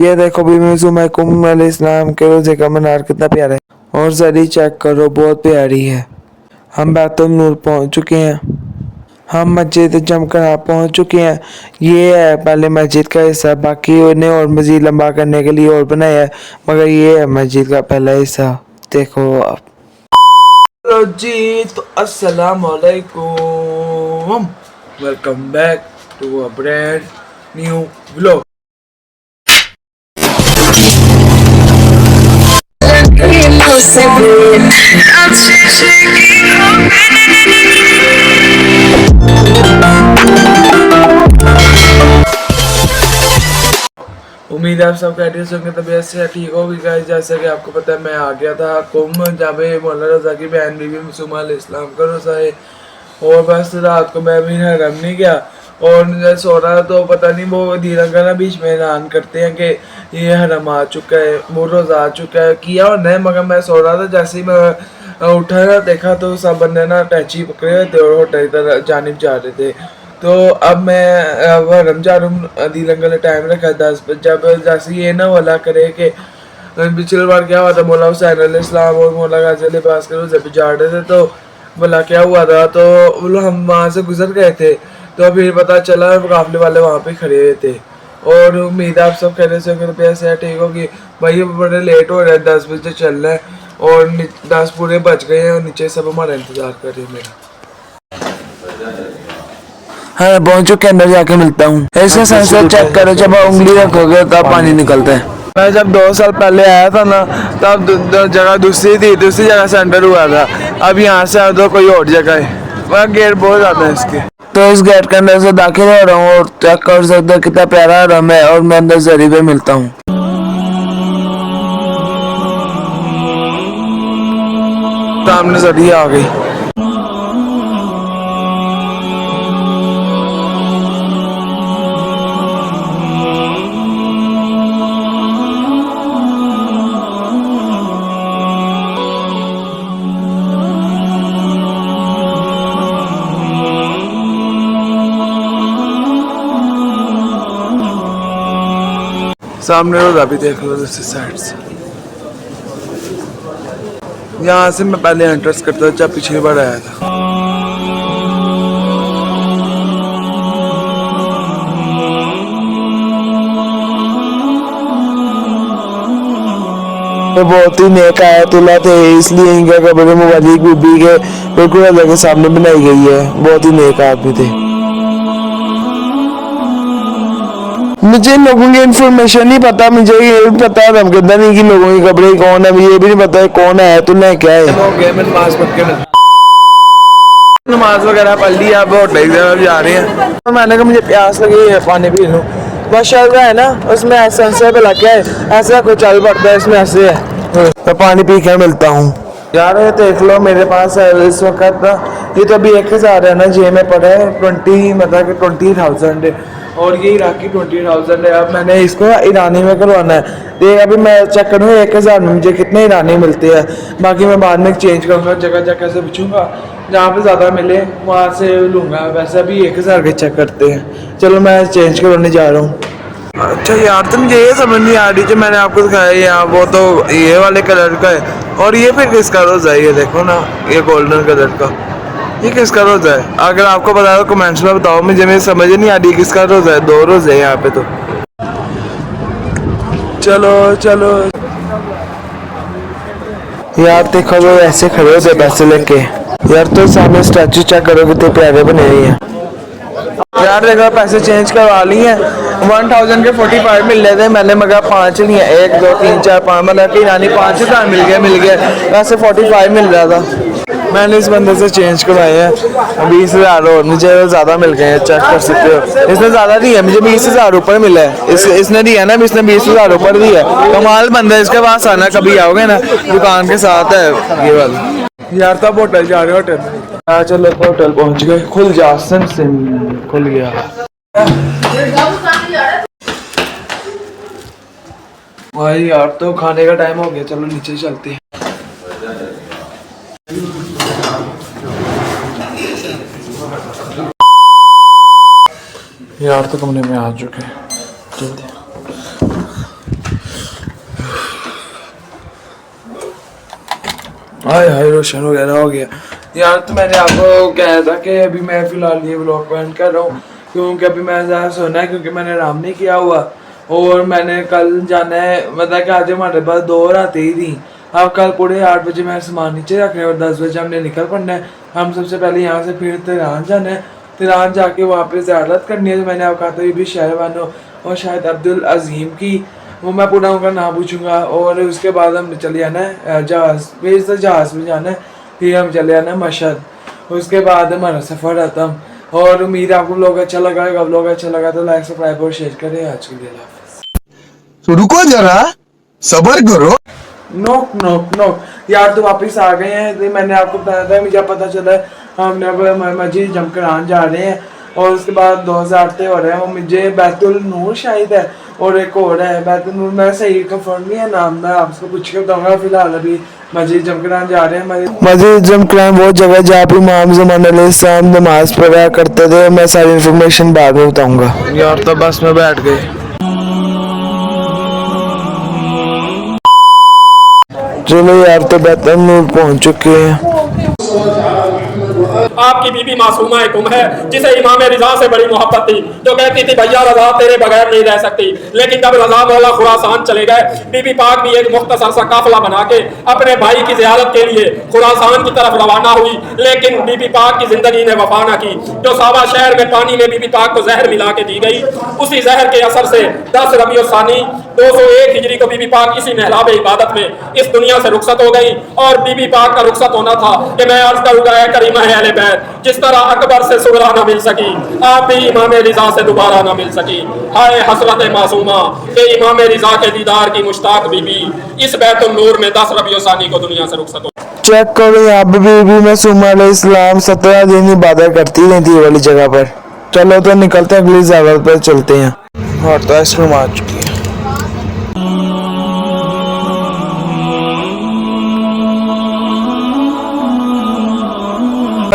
ये देखो बीमीज़ुम अलैहिस्सलाम के रोजे का मीनार कितना प्यारा है। और जरी चेक करो, बहुत प्यारी है। हम बैतुल नूर पहुंच चुके हैं। हम मस्जिद जमकरा पहुंच चुके हैं। ये है पहले मस्जिद का हिस्सा, बाकी उन्हें और मजीद लंबा करने के लिए और बनाया है, मगर ये है मस्जिद का पहला हिस्सा। देखो आप। हेलो जी, तो अस्सलाम वालेकुम, welcome back to a brand new vlog. उम्मीद है आप सब खैरियत से होंगे, तबीयत से ठीक होगी गाइस। जैसा कि आपको पता है मैं आ गया था कुंभ, जहाँ पे मौला रज़ा की बहन बीबी मासूमा अलैहिस्सलाम का रोज़ा है। और बस रात को मैं भी हरम नहीं गया और सो रहा, तो पता नहीं वो धीरंगा ना बीच में ऐलान करते हैं कि ये हरम आ चुका है, वो रोज़ा आ चुका है, किया और नहीं, मगर मैं सो रहा था। जैसे ही मैं उठा ना देखा तो सब बंदे ना टैची पकड़े हुए थे और होटल की जानिब जा रहे थे। तो अब मैं हरम जा रहा हूँ। धीरंगा ने टाइम रखा 10 बजे। जब जैसे ये ना वाला करे कि पिछले बार क्या हुआ था, मौला हुसैन अलैहिस्सलाम और मौला गाजी अब्बास के रोज़े पे जा रहे थे, तो बोला क्या हुआ था, तो बोलो हम वहाँ से गुजर गए थे, तो फिर पता चला काफिले वाले वहाँ पे खड़े हुए थे। और उम्मीद है आप सब खड़े से पैसे ठीक होगी। भाई बड़े लेट हो रहे हैं, 10 बजे चल रहे हैं और 10 पूरे बज गए हैं और नीचे सब हमारा इंतजार कर रहे हैं मेरा। हाँ पहुंच चुके, अंदर जाके मिलता हूँ। ऐसे सेंसर चेक करो, जब उंगली रखोगे तब पानी निकलता है। मैं जब 2 साल पहले आया था ना, तब जगह दूसरी थी, दूसरी जगह से अंडर हुआ था। अब यहाँ से तो कोई और जगह है। वह गेट बहुत ज़्यादा है इसके, तो इस गेट के अंदर से दाखिल हो रहा हूँ और चेक कर सकते हो कितना प्यारा हरम है। और मैं अंदर जरी पे मिलता हूँ। सामने जरी आ गई। सामने रोज़ा भी देख लो दूसरी साइड से। यहाँ से मैं पहले एंट्रेंस करता था जब पिछली बार आया था। तो बहुत ही नेक आयतुल्ला थे, इसलिए इनका कब्र मुबारक बीबी के बिल्कुल अल्लाह के सामने बनाई गई है। बहुत ही नेक आदमी थे। मुझे लोगों की इन्फॉर्मेशन नहीं पता, मुझे ये भी पता है रमगंदा नहीं कि लोगों की कपड़े कौन है, मुझे ये भी नहीं पता है कौन है तो नहीं क्या है। नमाज वगैरह पढ़ ली, अब होटल जा रहे हैं। तो मैंने कहा मुझे प्यास लगी है, पानी पी लूँ। बस शर्मा है ना, उसमें ऐसा पे लग गया है, ऐसा कुछ चल पड़ता है इसमें, ऐसे है। तो पानी पी कर मिलता हूँ यार। ये देख लो मेरे पास इस वक्त ये तो अभी 1000 है ना, जेब में पड़ा है 20, मतलब कि 20,000 है। और ये इराकी 20,000 है। अब मैंने इसको ईरानी में करवाना है। ये अभी मैं चेक करूँगा 1000 में मुझे कितने ईरानी मिलते हैं। बाकी मैं बाद में चेंज करूँगा, जगह जगह से पूछूंगा, जहाँ पे ज़्यादा मिले वहाँ से लूँगा। वैसे अभी 1000 के चेक करते हैं। चलो मैं चेंज करवाने जा रहा हूँ। अच्छा यार, तो मुझे ये समझ नहीं आ रही जो मैंने आपको दिखाया यहाँ, वो तो ये वाले कलर का है। और ये फिर किसका रोज़ा है, ये देखो ना, ये गोल्डन कलर का, ये किसका रोज़ा है? अगर आपको पता हो कमेंट्स में बताओ, मुझे मेरी समझ नहीं आ रही किसका रोज़ा है। 2 रोज़े हैं यहाँ पे तो। चलो चलो यार, देखो वो ऐसे खड़े होते पैसे लेके यार। तो सामने स्टैचू चेक करो कितने प्यारे बने हुए हैं यार। देखो पैसे चेंज करवा लिए हैं। 1000 के 45 मिल रहे थे, मैंने मगर 5 लिए, 1 2 3 4 5, मतलब कि यानी 5000 मिल गए। वैसे 45 मिल रहा था। मैंने इस बंदे से चेंज करवाए हैं 20,000 और मुझे ज़्यादा मिल गए हैं, चेक कर सकते हो। इसने ज़्यादा नहीं है, मुझे 20,000 ऊपर मिला है। इसने दिया ना, इसने 20,000 ऊपर दिया। कमाल बंदा है, इसके पास आना कभी आओगे ना, दुकान के साथ है ये वाला। यार तब होटल जा रहे, होटल चलो होटल पहुंच गए। खुल जा सिम खुल गया भाई यार। तो खाने का टाइम हो गया, चलो नीचे चलते हैं। यार तो कमरे में आ चुके हैं, जल्दी। हाय हाय रोशन वगैरह हो गया यार। तो मैंने आपको कहा था कि अभी मैं फ़िलहाल ये व्लॉग पॉइंट कर रहा हूँ क्योंकि अभी मैं ज़्यादा सोना है क्योंकि मैंने आराम नहीं किया हुआ और मैंने कल जाना है। मतलब कि आज हमारे पास 2 रातें ही थी। अब कल पूरे 8 बजे मैं सामान नीचे रख रहे हैं और 10 बजे हमने निकल पड़ना है। हम सबसे पहले यहाँ से फिर तेहरान जाना है। तेहरान जाके वहाँ पे ज़ियारत करनी है। तो मैंने आपको कहा था ये भी शहरवानों और शायद अब्दुल अजीम की, वो मैं पूरा उनका नाम पूछूंगा। और उसके बाद हम चले जाना है जहाज़, फिर से जहाज़ में जाना है, फिर हम चले जाना है मशहद। उसके बाद हमारा सफ़र खत्म। और उम्मीद है आपको लोग अच्छा लगा होगा। लोग अच्छा लगा तो लाइक सब्सक्राइब और शेयर करें। आज के लिए तो रुको जरा, सबर करो। नोक नोक नोक यार, तो वापस आ गए हैं। तो मैंने आपको बताया था, मुझे पता चला है हमने अब मस्जिद जमकरान जा रहे हैं और उसके बाद 2000 हो रहे हैं। वो मुझे बैतुल नूर शायद है और एक और है बैतुल नूर, मैं सही कंफर्म नहीं है नाम, मैं आपको पूछ के बताऊंगा। फिलहाल अभी मस्जिद जमकरान जा रहे हैं। मस्जिद जमकरान वो जगह जहाँ पे इमाम ज़मान अलैहिस्सलाम नमाज पढ़ा करते थे। मैं सारी इन्फॉर्मेशन बाद में बताऊंगा। यार तो बस में बैठ गए। चलो यार, तो बैतुल नूर पहुंच चुके हैं। आपकी बीबी मासूमा गुम है जिसे इमाम रिजा से बड़ी मोहब्बत थी, जो कहती थी भैया रजा तेरे बगैर नहीं रह सकती। लेकिन जब रजा मौला खुरासान चले गए, बीबी पाक भी एक मुख्तसर सा काफिला बना के अपने भाई की ज़ियारत के लिए खुरासान की तरफ रवाना हुई। लेकिन बीबी पाक की जिंदगी ने वफा न की। जो सावा शहर में पानी में बीबी पाक को जहर मिला के दी गई, उसी जहर के असर से 10 रबीउल सानी 201 हिजरी को बीबी पाक इसी महराब इबादत में इस दुनिया से रुखसत हो गई। और बीबी पाक का रुखसत होना था कि मैं अर्ज करूंगा है करीमा है अहले बैत, जिस तरह अकबर से सुगरा ना मिल सकी, आप भी इमाम रिजा से दोबारा ना मिल सकी। हाय हसरत मासूमा के इमाम रिजा के दीदार की मुश्ताक बीबी इस बैतुल नूर में 10 रबीउल सानी को दुनिया से रुखसत हो। चेक करो यहाँ पे बीबी मासूमा अलैहिस्सलाम 17 दिन इबादत करती रहती है वाली जगह पर। चलो तो निकलते हैं, अगली जगह पर चलते हैं। और तो इसमें आ चुकी है।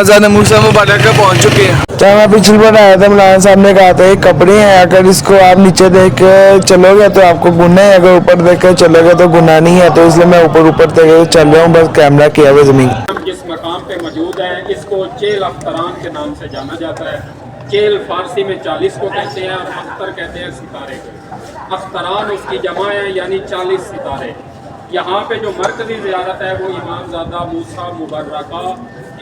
अज़ान मूसा मुबारक का पहुंच चुके हैं। जहाँ मैं पिछली बार आया था, मौलाना साहब ने कहा था ये कपड़े हैं, अगर इसको आप नीचे देख के चलोगे तो आपको गुनाह है, अगर ऊपर देख के चलोगे तो गुनाह नहीं है। तो इसलिए मैं ऊपर देख के चल रहा हूँ, बस कैमरा किया हुआ जमीन। हम जिस मकाम पे मौजूद है इसको चेल अख्तरान के नाम से जाना जाता है। चेल फारसी में 40 को कहते हैं और अख्तर कहते हैं सितारे को। अख्तरान उसकी जमा है यानी 40 सितारे। यहाँ पे जो मरकजी ज़ियारत है वो इमामज़ादा मूसा मुबर्रका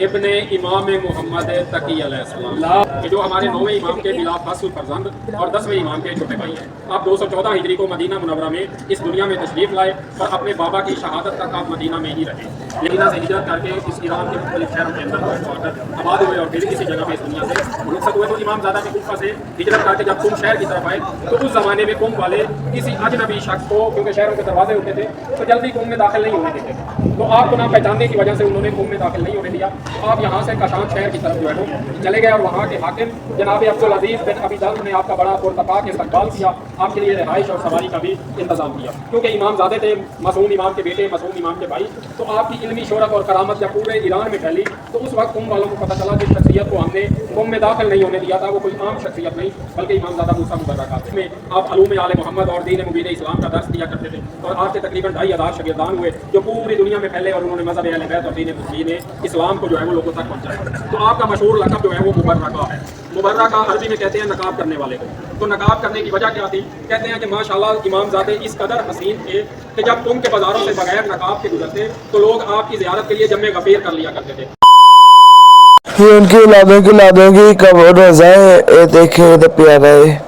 इब्ने इमाम मोहम्मद तकी अलैहिस्सलाम, जो हमारे 9वें इमाम के बिला फासुल फरजंद और 10वें इमाम के छोटे भाई हैं। आप 214 हिजरी को मदीना मुनव्वरा में इस दुनिया में तशरीफ लाए और अपने बाबा की शहादत तक आप मदीना में ही रहे। मदीना से हिजरत करके इस ईरान के मुख्तलिफ शहरों के अंदर आबाद हुए और फिर इसी जगह पे इस दुनिया से रुखसत हुए। तो इमामज़ादा की कुफा से हिजरत करके जब कुम शहर की तरफ आए तो उस ज़माने में कुम वाले किसी अजनबी शख्स को, क्योंकि शहरों के दरवाजे होते थे, तो जल्दी कुम में दाखिल नहीं होने देते। तो आपको ना पहचानने की वजह से उन्होंने कुम में दाखिल नहीं होने दिया। आप यहाँ से कशान शहर की तरफ जो है वो चले गए और वहाँ के हाकिम जनाब अब्दुल अजीज बिन अबी तल्ह ने आपका बड़ा पुरतफाक इस्तकबाल किया, आपके लिए रिहाइश और सवारी का भी इंतजाम किया। क्योंकि इमाम ज़ादे थे, मासूम इमाम के बेटे, मासूम इमाम के भाई, तो आपकी इल्मी शोहरत और करामत जब पूरे ईरान में फैली तो उस वक्त कुम वालों को पता चला जिस शख्सियत को हमने कुम में दाखिल नहीं होने दिया था वो कोई आम शख्सियत नहीं बल्कि इमामज़ादा मूसा मुबर्रका थे। में आप अलूम आले मोहम्मद और दीन मुबीन इस्लाम का दर्स दिया करते थे और आपके तकरीबन 2500 शागिर्दान हुए जो पूरी दुनिया में फैले और उन्होंने मज़हब अहले बैत और दीन इस्लाम को जो है वो लोगों तक पहुँचाया। तो आपका मशहूर लक़ब जो है वो मुबर्रका है। मुबर्रका अरबी में कहते हैं नकाब करने वाले को। तो नकाब करने की वजह क्या थी? कहते हैं कि माशाल्लाह इमामज़ादे इस कदर हसीन थे कि जब कुम के बाज़ारों से बगैर नकाब के गुजरते तो लोग आपकी ज़ियारत के लिए जम्मे गफीर कर लिया करते थे। ये उनकी औलादों की कब रोज़ा है, ये देखिए तो प्यारा है।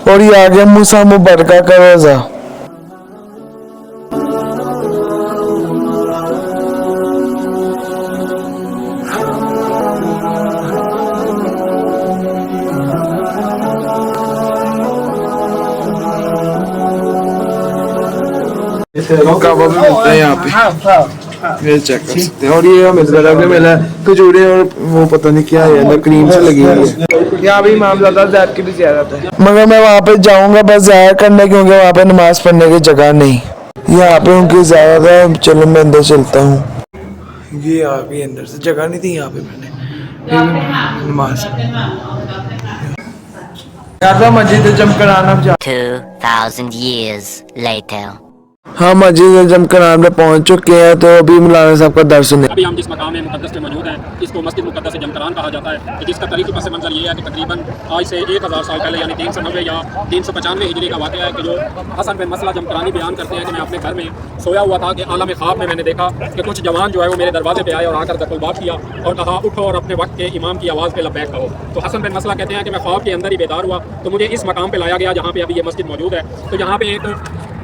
और ये आ गया मूसा मुबर्रका का रोज़ा। काबा भी मिलता है यहाँ पे, ये चेक कर सकते हैं। और ये हमें भी मिला है खजूरें और वो पता नहीं क्या है ना, क्रीम से लगी हुई है। यहाँ भी इमामज़ादा ज़ैद की भी ज़ियारत है, मगर मैं वहाँ पे जाऊँगा बस ज़ाहिर करने, क्योंकि वहाँ पे नमाज पढ़ने की जगह नहीं। यहाँ पे उनकी ज़्यादा है। चलो मैं अंदर चलता हूँ। ये आ गई अंदर से, जगह नहीं थी यहाँ पे, मैंने फिर भी नमाज यार था मस्जिद जमकरान अब जा 2,000 years later. हाँ मस्जिद जमकरान में पहुँच चुके हैं, तो अभी मौलाना साहब का दर्श सुने। अभी हम जिस मकाम में मुकद्दस में मौजूद हैं इसको मस्जिद मुकद्दस जमकरान कहा जाता है, जिसका तारीखी पस मंजर ये है कि तकरीबन आज से 1000 साल पहले यानी 390 या 395 हिजरी का वाक़या है कि जो हसन बिन मसला जमकरानी बयान करते हैं कि मैं अपने घर में सोया हुआ था कि आलम ख्वाब में मैंने देखा कि कुछ जवान जो है वो मेरे दरवाजे पे आए और आकर दखल बात किया और कहा उठो और अपने वक्त के इमाम की आवाज़ पे लब्बैक कहो। तो हसन बिन मसला कहते हैं कि मैं ख्वाब के अंदर ही बेदार हुआ, तो मुझे इस मकाम पे लाया गया जहाँ पे अभी ये मस्जिद मौजूद है। तो यहाँ पे एक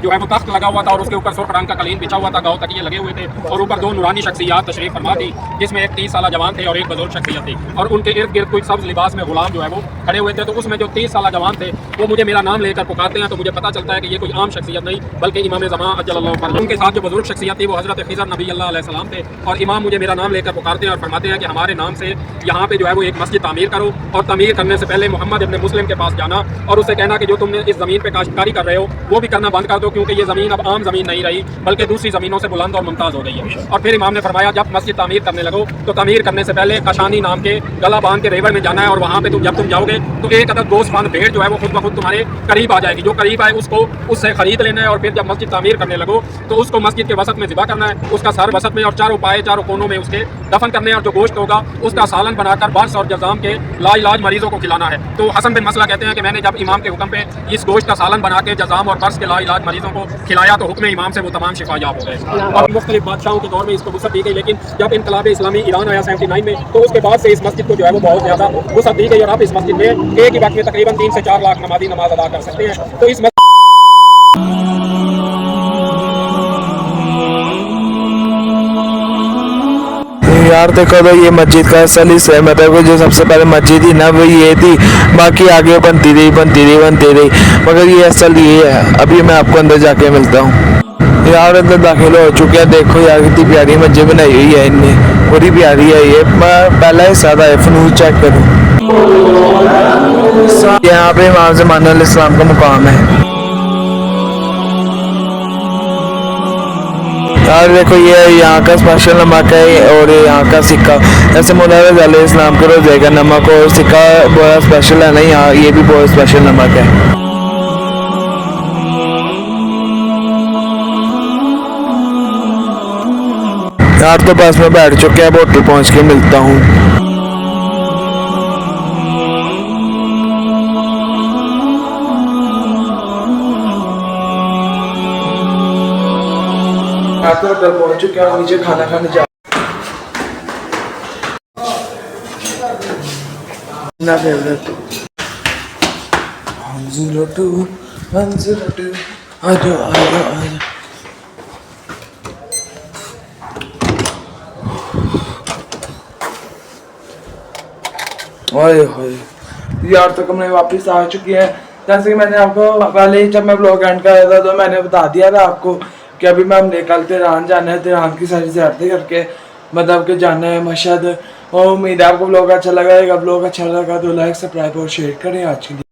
जो है वो तख्त लगा हुआ था और उसके ऊपर सुर्ख रंग का कलीन बिछा हुआ था, गाँव तकिए लगे हुए थे और ऊपर दो नूरानी शख्सियात तशरीफ फरमा थी, जिसमें एक 30 साल जवान थे और एक बुजुर्ग शख्सियत थी और उनके इर्द गिर्द कोई सब्ज लिबास में गुलाम जो है वो खड़े हुए थे। तो उसमें जो 30 साल जवान थे वो मुझे मेरा नाम लेकर पुकारते हैं, तो मुझे पता चलता है कि ये कोई आम शख्सियत नहीं बल्कि इमाम ज़मान अज्जलल्लाहु फरजह। उनके साथ जो बुजुर्ग शख्सियत थी वो हज़रत खिज़र नबी अलैहिस्सलाम थे और इमाम मुझे मेरा नाम लेकर पुकारते हैं और फरमाते हैं कि हमारे नाम से यहाँ पे जो है वो एक मस्जिद तामीर करो और तामीर करने से पहले मोहम्मद इब्न मुस्लिम के पास जाना और उससे कहना कि जो तुमने इस ज़मीन पे काश्तकारी कर रहे हो वो भी करना बंद कर दो, क्योंकि ये ज़मीन अब आम ज़मीन नहीं रही बल्कि दूसरी ज़मीनों से बुलंद और मुमताज़ हो गई है। और फिर इमाम ने फरमाया जब मस्जिद तामीर करने लगो तो तामीर करने से पहले कशानी नाम के गला बांध के रेवर में जाना है और वहाँ पे जब तुम जाओगे तो एक अदद गोश्तबान भेड़ जो है वो खुद ब खुद तुम्हारे करीब आ जाएगी, जो करीब आए उसको उससे खरीद लेना है और फिर जब मस्जिद तामीर करने लगो तो उसको मस्जिद के वसत में ज़िबा करना है, उसका सर वसत में और चारों पाए चारों कोनों में उसके दफन करने हैं और जो गोश्त होगा उसका सालन बनाकर बर्स और जज़ाम के लाइलाज मरीजों को खिलाना है। तो हसन बिन मसला कहते हैं कि मैंने जब इमाम के हुक्म पे इस गोश्त का सालन बना के जज़ाम और बर्स के लाइलाज मरीजों को खिलाया तो हुक्म इमाम से वो तमाम शिफायाब हो गए। और मुख्तलिफ बादशाहों के दौर में इसको वुसअत दी गई, लेकिन जब इनकलाब इस्लामी ईरान आया 79 में तो उसके बाद से इस मस्जिद को जो है वो बहुत ज़्यादा वुसअत दी गई और आप इस मस्जिद में एक ही वक्त में तकरीबन 3 से 4 लाख नमाजी नमाज अदा कर सकते हैं। तो इस यार देखो तो ये मस्जिद का असल ही है, मतलब जो सबसे पहले मस्जिद ही ना वो ये थी, बाकी आगे बनती रही, मगर ये असल ये है। अभी मैं आपको अंदर जाके मिलता हूँ। यार अंदर दाखिल हो चुके हैं, देखो यार कितनी प्यारी मस्जिद बनाई हुई है इनने, बड़ी प्यारी है ये। मैं पहला ही सादा है, फनूस चेक करूँ। यहाँ पे इमाम ज़मान अलैहिस्सलाम का मुकाम है। यार देखो ये यहाँ का स्पेशल नमक है और यहाँ का सिक्का, ऐसे मौलाना अलैहिस्सलाम के रोज़े का नमक और सिक्का बहुत स्पेशल है ना, यहाँ ये भी बहुत स्पेशल नमक है। यार तो बस में बैठ चुके हैं, होटल पहुँच के मिलता हूँ। तो होटल पहुंच चुके हैं, नीचे खाना खाने जा ना फेवरेट आजो ओए होए यार तो हमने वापस आ चुके हैं। जैसे कि मैंने आपको पहले जब मैं ब्लॉग एंड कर रहा था तो मैंने बता दिया था आपको कि अभी मैं हमने कल तेहरान जाना है, तेहरान की सारी ज़ियारतें करके मतलब कि जाना है मशहद। और उम्मीद है आपको ब्लॉग अच्छा लगा। ब्लॉग अच्छा लगा तो लाइक सब्सक्राइब और शेयर करें। आज के लिए